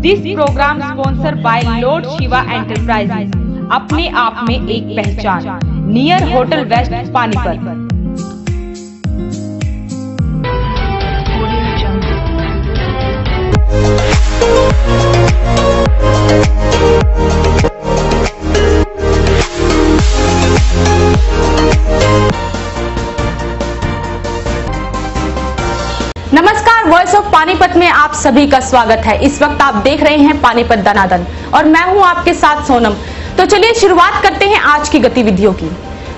This program sponsor by Lord Shiva Enterprises, अपने आप में एक पहचान, नियर होटल वेस्ट पानीपत। नमस्कार, वॉइस ऑफ पानीपत में आप सभी का स्वागत है। इस वक्त आप देख रहे हैं पानीपत दनादन और मैं हूं आपके साथ सोनम। तो चलिए शुरुआत करते हैं आज की गतिविधियों की।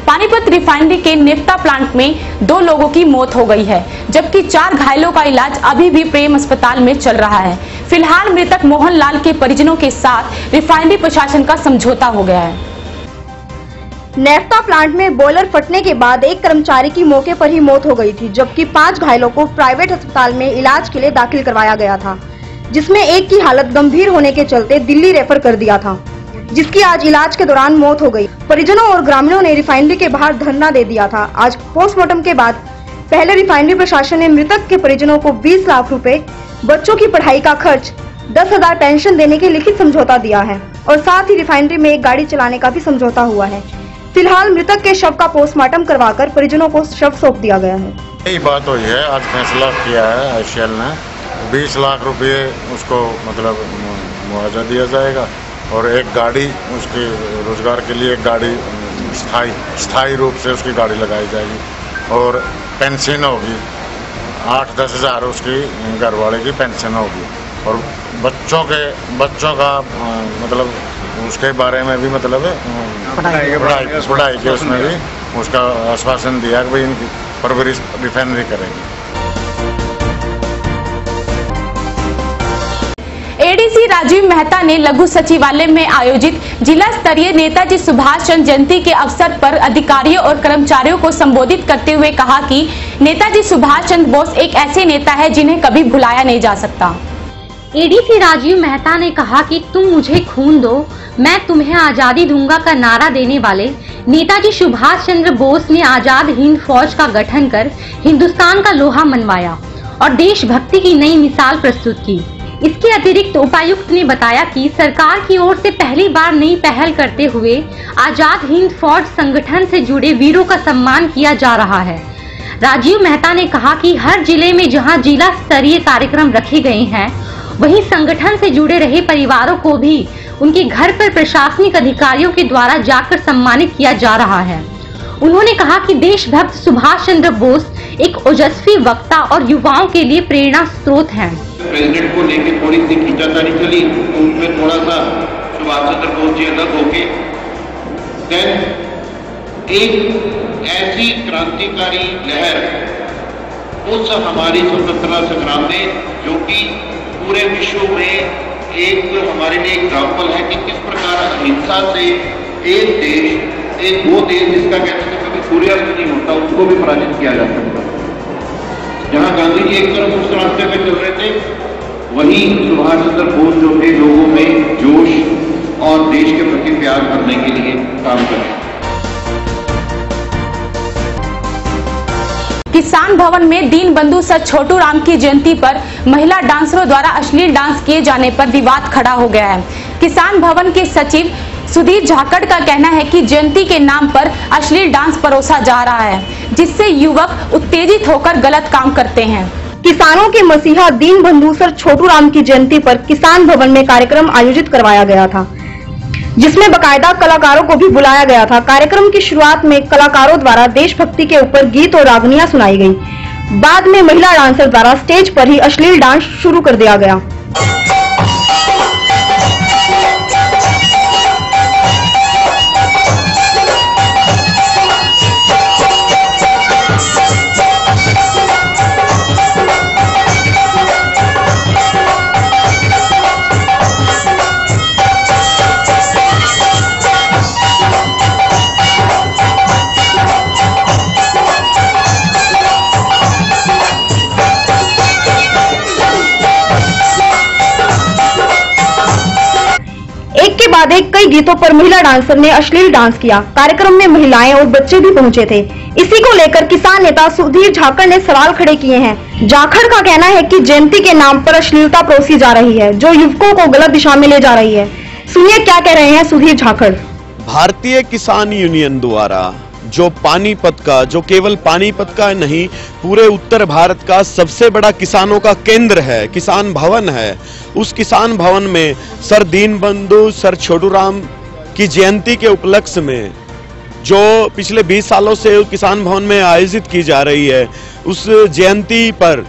पानीपत रिफाइनरी के नेफ्ता प्लांट में 2 लोगों की मौत हो गई है, जबकि 4 घायलों का इलाज अभी भी प्रेम अस्पताल में चल रहा है। फिलहाल मृतक मोहनलाल के परिजनों के साथ रिफाइनरी प्रशासन का समझौता हो गया है। नेफ्ता प्लांट में बॉयलर फटने के बाद एक कर्मचारी की मौके पर ही मौत हो गई थी, जबकि 5 घायलों को प्राइवेट अस्पताल में इलाज के लिए दाखिल करवाया गया था, जिसमें एक की हालत गंभीर होने के चलते दिल्ली रेफर कर दिया था, जिसकी आज इलाज के दौरान मौत हो गई। परिजनों और ग्रामीणों ने रिफाइनरी के बाहर धरना दे दिया था। आज पोस्टमार्टम के बाद पहले रिफाइनरी प्रशासन ने मृतक के परिजनों को 20 लाख रुपए, बच्चों की पढ़ाई का खर्च, 10,000 पेंशन देने के लिखित समझौता दिया है और साथ ही रिफाइनरी में एक गाड़ी चलाने का भी समझौता हुआ है। फिलहाल मृतक के शव का पोस्टमार्टम करवाकर परिजनों को शव सौंप दिया गया है। यही बात हुई है, आज फैसला किया है आईसीएल ने 20 लाख रुपए उसको मतलब मुआवजा दिया जाएगा और एक गाड़ी उसके रोजगार के लिए एक गाड़ी स्थायी रूप से उसकी गाड़ी लगाई जाएगी और पेंशन होगी 8-10 हज़ार उसकी घर वाले की पेंशन होगी और बच्चों का मतलब उसके बारे में भी मतलब पढ़ाई के उसमें भी उसका आश्वासन दिया कि भाई इनकी परवरिश रिफाइनरी करेंगे। एडीसी राजीव मेहता ने लघु सचिवालय में आयोजित जिला स्तरीय नेताजी सुभाष चंद्र जयंती के अवसर पर अधिकारियों और कर्मचारियों को संबोधित करते हुए कहा कि नेताजी सुभाष चंद्र बोस एक ऐसे नेता है जिन्हें कभी भुलाया नहीं जा सकता। एडीसी राजीव मेहता ने कहा कि तुम मुझे खून दो, मैं तुम्हें आजादी दूंगा का नारा देने वाले नेताजी सुभाष चंद्र बोस ने आजाद हिंद फौज का गठन कर हिंदुस्तान का लोहा मनवाया और देशभक्ति की नई मिसाल प्रस्तुत की। इसके अतिरिक्त उपायुक्त ने बताया कि सरकार की ओर से पहली बार नई पहल करते हुए आजाद हिंद फौज संगठन से जुड़े वीरों का सम्मान किया जा रहा है। राजीव मेहता ने कहा कि हर जिले में जहां जिला स्तरीय कार्यक्रम रखे गए हैं, वहीं संगठन से जुड़े रहे परिवारों को भी उनके घर पर प्रशासनिक अधिकारियों के द्वारा जाकर सम्मानित किया जा रहा है। उन्होंने कहा कि देशभक्त सुभाष चंद्र बोस एक ओजस्वी वक्ता और युवाओं के लिए प्रेरणा स्रोत हैं। प्रेसिडेंट को लेकर थोड़ी सी खींचातानी चली तो उसमें थोड़ा सा सुभाष चंद्र बोस जी अलग होके एक ऐसी क्रांतिकारी लहर उस हमारी स्वतंत्रता संग्राम में जो कि पूरे विश्व में एक हमारे लिए एग्जाम्पल है कि किस प्रकार अहिंसा से एक देश, एक वो देश जिसका कहते हैं कभी सूर्यास्त नहीं होता, उसको भी पराजित किया जा सकता। जहां गांधी जी एक तरफ उस रास्ते पे चल रहे थे, वहीं सुभाष चंद्र बोस जो थे लोगों में जोश और देश के प्रति प्यार करने के लिए काम कर रहे हैं। किसान भवन में दीनबंधु सर छोटू राम की जयंती पर महिला डांसरों द्वारा अश्लील डांस किए जाने पर विवाद खड़ा हो गया है। किसान भवन के सचिव सुधीर झाकड़ का कहना है कि जयंती के नाम पर अश्लील डांस परोसा जा रहा है, जिससे युवक उत्तेजित होकर गलत काम करते हैं। किसानों के मसीहा दीनबंधु सर छोटू राम की जयंती पर किसान भवन में कार्यक्रम आयोजित करवाया गया था, जिसमें बाकायदा कलाकारों को भी बुलाया गया था। कार्यक्रम की शुरुआत में कलाकारों द्वारा देशभक्ति के ऊपर गीत और रागनियां सुनाई गई। बाद में महिला डांसर द्वारा स्टेज पर ही अश्लील डांस शुरू कर दिया गया। बाद एक कई गीतों पर महिला डांसर ने अश्लील डांस किया। कार्यक्रम में महिलाएं और बच्चे भी पहुंचे थे। इसी को लेकर किसान नेता सुधीर झाकड़ ने सवाल खड़े किए हैं। झाकड़ का कहना है कि जयंती के नाम पर अश्लीलता परोसी जा रही है, जो युवकों को गलत दिशा में ले जा रही है। सुनिए क्या कह रहे हैं सुधीर झाकड़। भारतीय किसान यूनियन द्वारा जो पानीपत का, जो केवल पानीपत का नहीं पूरे उत्तर भारत का सबसे बड़ा किसानों का केंद्र है, किसान भवन है, उस किसान भवन में सर दीनबंधु सर छोटूराम की जयंती के उपलक्ष्य में जो पिछले 20 सालों से किसान भवन में आयोजित की जा रही है, उस जयंती पर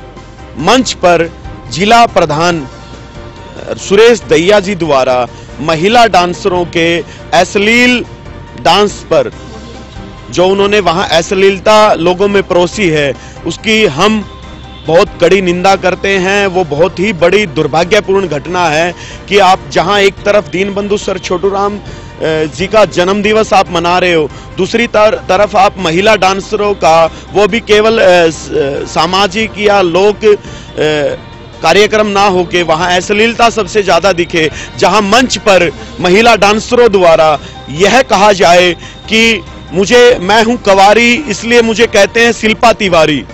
मंच पर जिला प्रधान सुरेश दहिया जी द्वारा महिला डांसरों के अश्लील डांस पर जो उन्होंने वहां अश्लीलता लोगों में परोसी है, उसकी हम बहुत कड़ी निंदा करते हैं। वो बहुत ही बड़ी दुर्भाग्यपूर्ण घटना है कि आप जहां एक तरफ दीनबंधु सर छोटूराम जी का जन्म दिवस आप मना रहे हो, दूसरी तरफ आप महिला डांसरों का, वो भी केवल सामाजिक या लोक कार्यक्रम ना होके वहां अश्लीलता सबसे ज्यादा दिखे, जहां मंच पर महिला डांसरों द्वारा यह कहा जाए कि मैं हूं कवारी इसलिए मुझे कहते हैं शिल्पा तिवारी।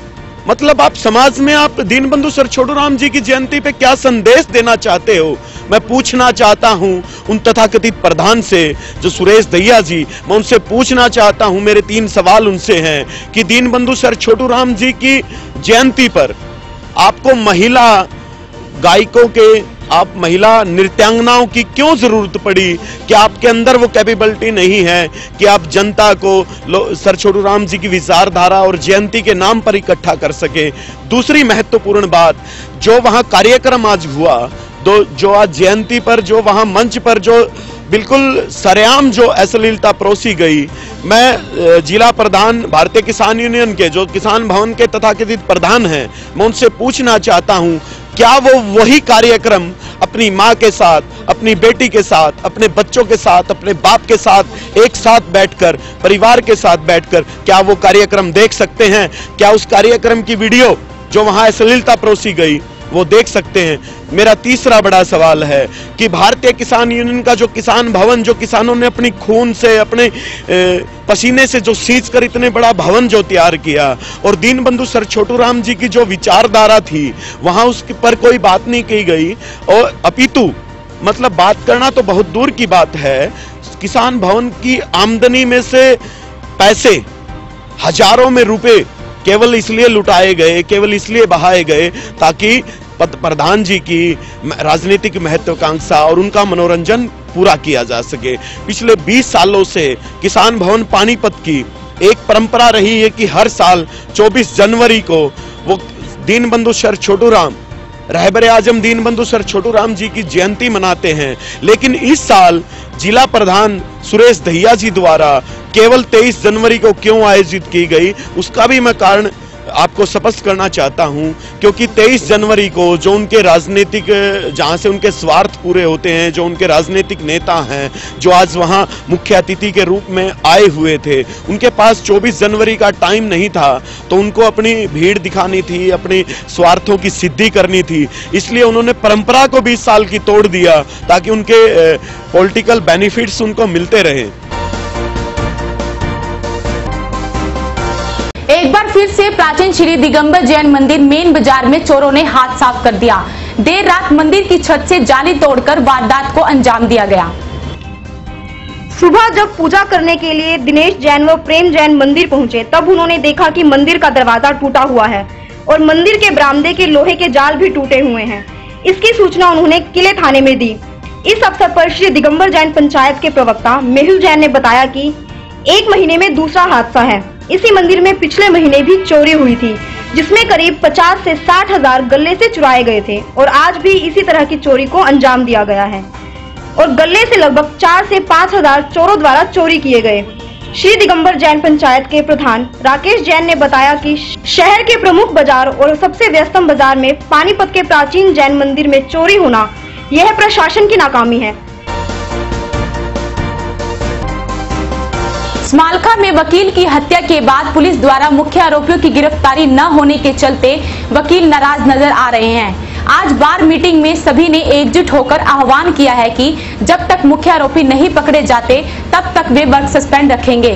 मतलब आप समाज में आप दीनबंधु सर छोटूराम जी की जयंती पे क्या संदेश देना चाहते हो? मैं पूछना चाहता हूं उन तथाकथित प्रधान से जो सुरेश दहिया जी, मैं उनसे पूछना चाहता हूं, मेरे 3 सवाल उनसे हैं कि दीनबंधु सर छोटूराम जी की जयंती पर आपको महिला गायकों के, आप महिला नृत्यांगनाओं की क्यों जरूरत पड़ी? कि आपके अंदर वो कैपेबिलिटी नहीं है कि आप जनता को सर छोटूराम जी की विचारधारा और जयंती के नाम पर इकट्ठा कर सके? दूसरी महत्वपूर्ण बात, जो वहां कार्यक्रम आज हुआ, जो आज जयंती पर जो वहां मंच पर जो बिल्कुल सरेआम जो अश्लीलता परोसी गई, मैं जिला प्रधान भारतीय किसान यूनियन के जो किसान भवन के तथाकथित प्रधान हैं, मैं उनसे पूछना चाहता हूं, क्या वो वही कार्यक्रम अपनी मां के साथ, अपनी बेटी के साथ, अपने बच्चों के साथ, अपने बाप के साथ एक साथ बैठकर, परिवार के साथ बैठकर क्या वो कार्यक्रम देख सकते हैं? क्या उस कार्यक्रम की वीडियो जो वहां अश्लीलता परोसी गई वो देख सकते हैं? मेरा तीसरा बड़ा सवाल है कि भारतीय किसान यूनियन का जो किसान भवन, जो किसानों ने अपनी खून से, अपने पसीने से जो सींच कर इतने बड़ा भवन जो तैयार किया, और दीनबंधु सर छोटूराम जी की जो विचारधारा थी वहां उस पर कोई बात नहीं की गई। और अपितु मतलब बात करना तो बहुत दूर की बात है, किसान भवन की आमदनी में से पैसे हजारों में रुपए केवल इसलिए लुटाए गए, केवल इसलिए बहाए गए ताकि प्रधान जी की राजनीतिक महत्वाकांक्षा और उनका मनोरंजन पूरा किया जा सके। पिछले 20 सालों से किसान भवन पानीपत की एक परंपरा रही है कि हर साल 24 जनवरी को वो दीनबंधु सर छोटूराम, रहबर आजम दीनबंधु सर छोटूराम जी की जयंती मनाते हैं। लेकिन इस साल जिला प्रधान सुरेश दहिया जी द्वारा केवल 23 जनवरी को क्यों आयोजित की गई, उसका भी मैं कारण आपको स्पष्ट करना चाहता हूं। क्योंकि 23 जनवरी को जो उनके राजनीतिक, जहां से उनके स्वार्थ पूरे होते हैं, जो उनके राजनीतिक नेता हैं, जो आज वहां मुख्य अतिथि के रूप में आए हुए थे, उनके पास 24 जनवरी का टाइम नहीं था, तो उनको अपनी भीड़ दिखानी थी, अपने स्वार्थों की सिद्धि करनी थी। इसलिए उन्होंने परंपरा को 20 साल की तोड़ दिया ताकि उनके पॉलिटिकल बेनिफिट्स उनको मिलते रहे। एक बार फिर से प्राचीन श्री दिगंबर जैन मंदिर मेन बाजार में चोरों ने हाथ साफ कर दिया। देर रात मंदिर की छत से जाली तोड़कर वारदात को अंजाम दिया गया। सुबह जब पूजा करने के लिए दिनेश जैन व प्रेम जैन मंदिर पहुंचे, तब उन्होंने देखा कि मंदिर का दरवाजा टूटा हुआ है और मंदिर के बरामदे के लोहे के जाल भी टूटे हुए हैं। इसकी सूचना उन्होंने किले थाने में दी। इस अवसर पर श्री दिगंबर जैन पंचायत के प्रवक्ता मेहुल जैन ने बताया कि 1 महीने में दूसरा हादसा है। इसी मंदिर में पिछले महीने भी चोरी हुई थी, जिसमें करीब 50 से 60 हजार गल्ले से चुराए गए थे और आज भी इसी तरह की चोरी को अंजाम दिया गया है और गल्ले से लगभग 4 से 5 हजार चोरों द्वारा चोरी किए गए। श्री दिगंबर जैन पंचायत के प्रधान राकेश जैन ने बताया कि शहर के प्रमुख बाजार और सबसे व्यस्तम बाजार में पानीपत के प्राचीन जैन मंदिर में चोरी होना यह प्रशासन की नाकामी है। स्मालखा में वकील की हत्या के बाद पुलिस द्वारा मुख्य आरोपियों की गिरफ्तारी न होने के चलते वकील नाराज नजर आ रहे हैं। आज बार मीटिंग में सभी ने एकजुट होकर आह्वान किया है कि जब तक मुख्य आरोपी नहीं पकड़े जाते तब तक वे वर्क सस्पेंड रखेंगे।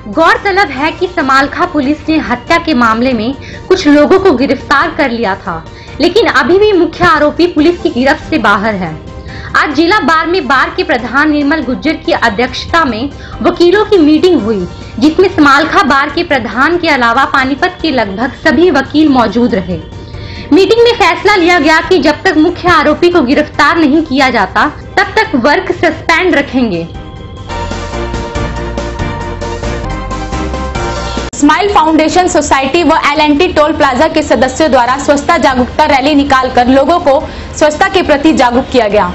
गौरतलब है कि समालखा पुलिस ने हत्या के मामले में कुछ लोगों को गिरफ्तार कर लिया था, लेकिन अभी भी मुख्य आरोपी पुलिस की गिरफ्त से बाहर है। आज जिला बार में बार के प्रधान निर्मल गुज्जर की अध्यक्षता में वकीलों की मीटिंग हुई, जिसमें समालखा बार के प्रधान के अलावा पानीपत के लगभग सभी वकील मौजूद रहे। मीटिंग में फैसला लिया गया कि जब तक मुख्य आरोपी को गिरफ्तार नहीं किया जाता तब तक वर्क सस्पेंड रखेंगे। स्माइल फाउंडेशन सोसाइटी व L&T टोल प्लाजा के सदस्यों द्वारा स्वच्छता जागरूकता रैली निकालकर लोगों को स्वच्छता के प्रति जागरूक किया गया।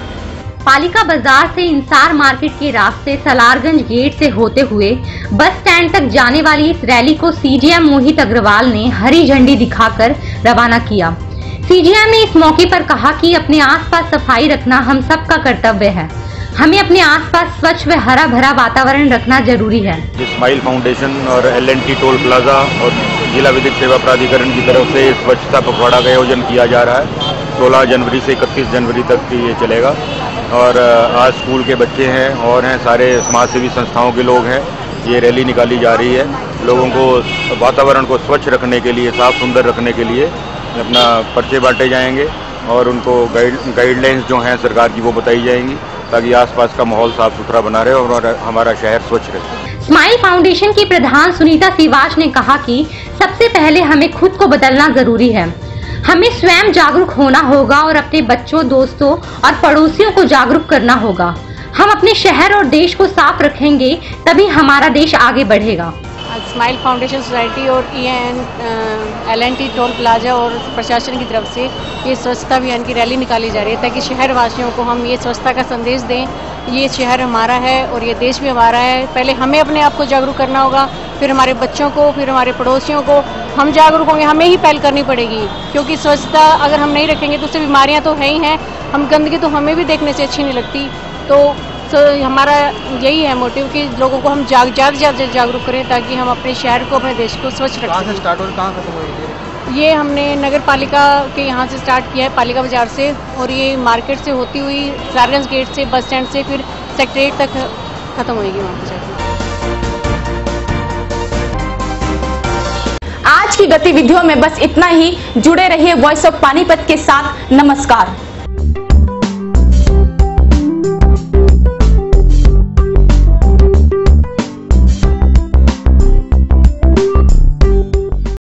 पालिका बाजार से इंसार मार्केट के रास्ते सलारगंज गेट से होते हुए बस स्टैंड तक जाने वाली इस रैली को CGM मोहित अग्रवाल ने हरी झंडी दिखाकर रवाना किया। CGM ने इस मौके पर कहा कि अपने आसपास सफाई रखना हम सबका कर्तव्य है। हमें अपने आसपास स्वच्छ व हरा भरा वातावरण रखना जरूरी है। स्माइल फाउंडेशन और L&T टोल प्लाजा और जिला विधिक सेवा प्राधिकरण की तरफ से स्वच्छता पखवाड़ा का आयोजन किया जा रहा है। 16 जनवरी से 31 जनवरी तक ये चलेगा और आज स्कूल के बच्चे हैं और हैं सारे समाजसेवी संस्थाओं के लोग हैं। ये रैली निकाली जा रही है। लोगों को वातावरण को स्वच्छ रखने के लिए, साफ सुंदर रखने के लिए अपना पर्चे बांटे जाएंगे और उनको गाइडलाइंस जो हैं सरकार की वो बताई जाएंगी, ताकि आसपास का माहौल साफ सुथरा बना रहे और हमारा शहर स्वच्छ रहे। स्माइल फाउंडेशन की प्रधान सुनीता सिवाच ने कहा कि सबसे पहले हमें खुद को बदलना जरूरी है। हमें स्वयं जागरूक होना होगा और अपने बच्चों, दोस्तों और पड़ोसियों को जागरूक करना होगा। हम अपने शहर और देश को साफ रखेंगे तभी हमारा देश आगे बढ़ेगा। स्माइल फाउंडेशन सोसाइटी और L&T टोल प्लाजा और प्रशासन की तरफ से ये स्वच्छता अभियान की रैली निकाली जा रही है, ताकि शहर वासियों को हम ये स्वच्छता का संदेश दें। ये शहर हमारा है और ये देश भी हमारा है। पहले हमें अपने आप को जागरूक करना होगा, फिर हमारे बच्चों को, फिर हमारे पड़ोसियों को। हम जागरूक होंगे, हमें ही पहल करनी पड़ेगी, क्योंकि स्वच्छता अगर हम नहीं रखेंगे तो उससे बीमारियाँ तो है ही हैं। हम गंदगी तो हमें भी देखने से अच्छी नहीं लगती। तो हमारा यही है मोटिव कि लोगों को हम ज़्यादा जागरूक करें, ताकि हम अपने शहर को, अपने देश को स्वच्छ रखें। कहाँ से स्टार्ट और कहाँ खत्म होगी? ये हमने नगर पालिका के यहाँ से स्टार्ट किया है, पालिका बाजार से, और ये मार्केट से होती हुई सलारगंज गेट से, बस स्टैंड से, फिर सेक्रेटरीट तक खत्म होगी वहाँ पर जाकर। आज की गतिविधियों में बस इतना ही। जुड़े रहिए वॉइस ऑफ पानीपत के साथ। नमस्कार।